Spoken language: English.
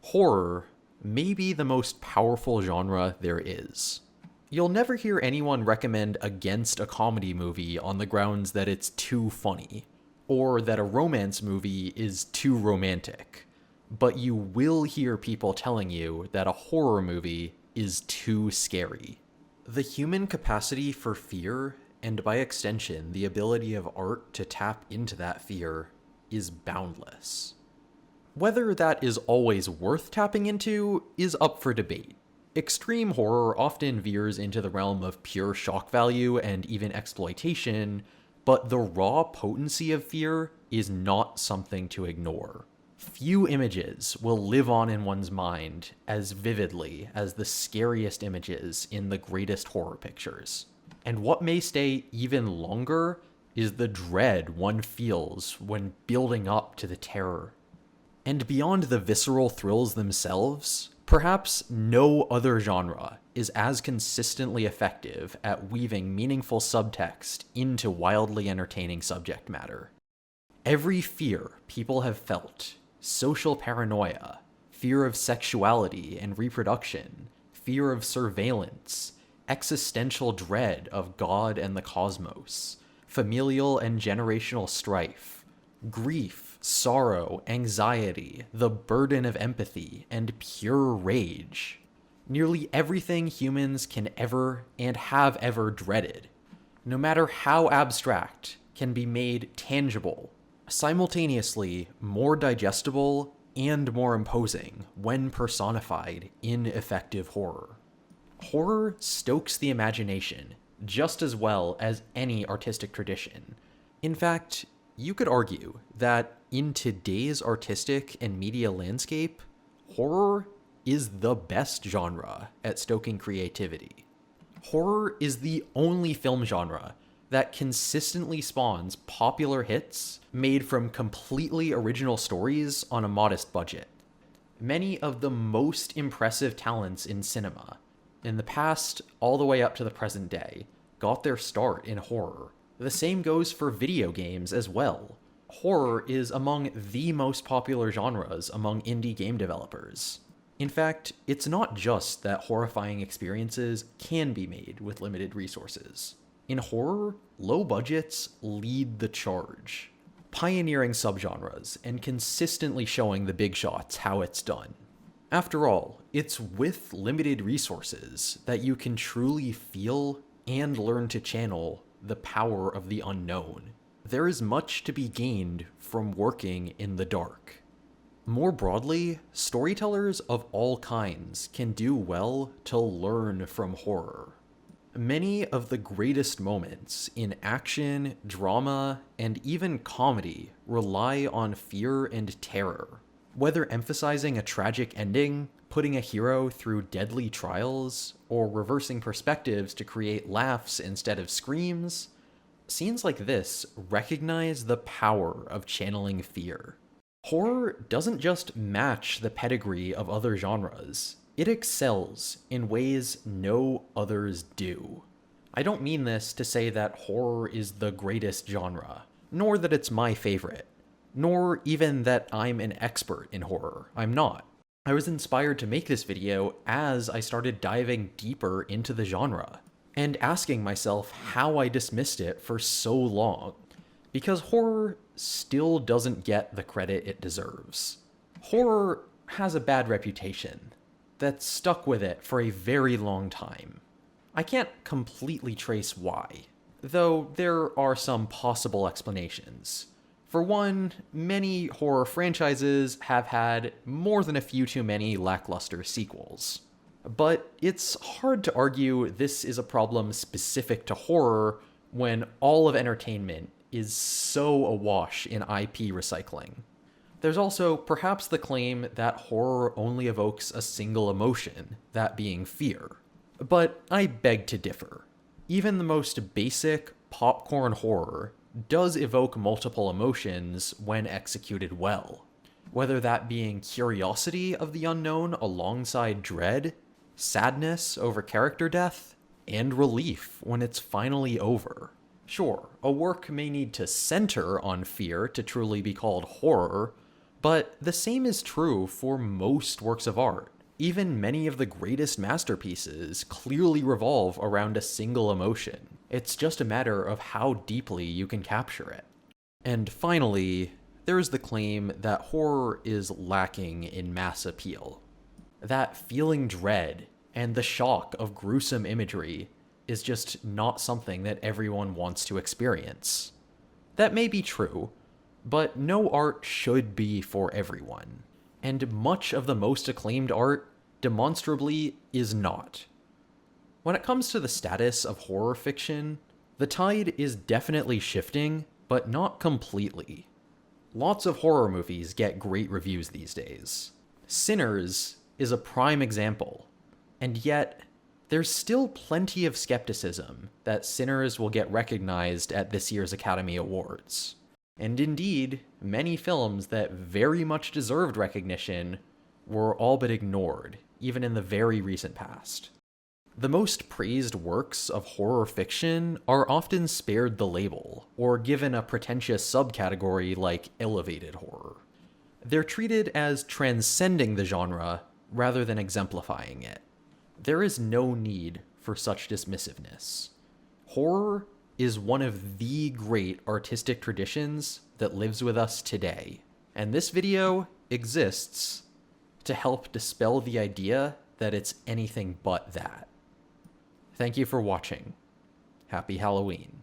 Horror may be the most powerful genre there is. You'll never hear anyone recommend against a comedy movie on the grounds that it's too funny, or that a romance movie is too romantic. But you will hear people telling you that a horror movie is too scary. The human capacity for fear, and by extension, the ability of art to tap into that fear, is boundless. Whether that is always worth tapping into is up for debate. Extreme horror often veers into the realm of pure shock value and even exploitation, but the raw potency of fear is not something to ignore. Few images will live on in one's mind as vividly as the scariest images in the greatest horror pictures. And what may stay even longer is the dread one feels when building up to the terror. And beyond the visceral thrills themselves, perhaps no other genre is as consistently effective at weaving meaningful subtext into wildly entertaining subject matter. Every fear people have felt, social paranoia, fear of sexuality and reproduction, fear of surveillance, existential dread of God and the cosmos, familial and generational strife, grief, sorrow, anxiety, the burden of empathy, and pure rage. Nearly everything humans can ever and have ever dreaded, no matter how abstract, can be made tangible, simultaneously more digestible and more imposing when personified in effective horror. Horror stokes the imagination just as well as any artistic tradition. In fact, you could argue that in today's artistic and media landscape, horror is the best genre at stoking creativity. Horror is the only film genre that consistently spawns popular hits made from completely original stories on a modest budget. Many of the most impressive talents in cinema, in the past all the way up to the present day, got their start in horror. The same goes for video games as well. Horror is among the most popular genres among indie game developers. In fact, it's not just that horrifying experiences can be made with limited resources. In horror, low budgets lead the charge, pioneering subgenres and consistently showing the big shots how it's done. After all, it's with limited resources that you can truly feel and learn to channel the power of the unknown. There is much to be gained from working in the dark. More broadly, storytellers of all kinds can do well to learn from horror. Many of the greatest moments in action, drama, and even comedy rely on fear and terror. Whether emphasizing a tragic ending, putting a hero through deadly trials, or reversing perspectives to create laughs instead of screams, scenes like this recognize the power of channeling fear. Horror doesn't just match the pedigree of other genres, it excels in ways no others do. I don't mean this to say that horror is the greatest genre, nor that it's my favorite, nor even that I'm an expert in horror. I'm not. I was inspired to make this video as I started diving deeper into the genre, and asking myself how I dismissed it for so long. Because horror still doesn't get the credit it deserves. Horror has a bad reputation that's stuck with it for a very long time. I can't completely trace why, though there are some possible explanations. For one, many horror franchises have had more than a few too many lackluster sequels. But it's hard to argue this is a problem specific to horror when all of entertainment is so awash in IP recycling. There's also perhaps the claim that horror only evokes a single emotion, that being fear. But I beg to differ. Even the most basic popcorn horror does evoke multiple emotions when executed well. Whether that being curiosity of the unknown alongside dread, sadness over character death, and relief when it's finally over. Sure, a work may need to center on fear to truly be called horror, But the same is true for most works of art. Even many of the greatest masterpieces clearly revolve around a single emotion. It's just a matter of how deeply you can capture it. And finally, there is the claim that horror is lacking in mass appeal. That feeling dread and the shock of gruesome imagery is just not something that everyone wants to experience. That may be true, but no art should be for everyone. And much of the most acclaimed art demonstrably is not. When it comes to the status of horror fiction, the tide is definitely shifting, but not completely. Lots of horror movies get great reviews these days. Sinners is a prime example, and yet there's still plenty of skepticism that Sinners will get recognized at this year's Academy Awards. And indeed, many films that very much deserved recognition were all but ignored, even in the very recent past. The most praised works of horror fiction are often spared the label, or given a pretentious subcategory like elevated horror. They're treated as transcending the genre rather than exemplifying it. There is no need for such dismissiveness. Horror is one of the great artistic traditions that lives with us today, and this video exists to help dispel the idea that it's anything but that. Thank you for watching. Happy Halloween.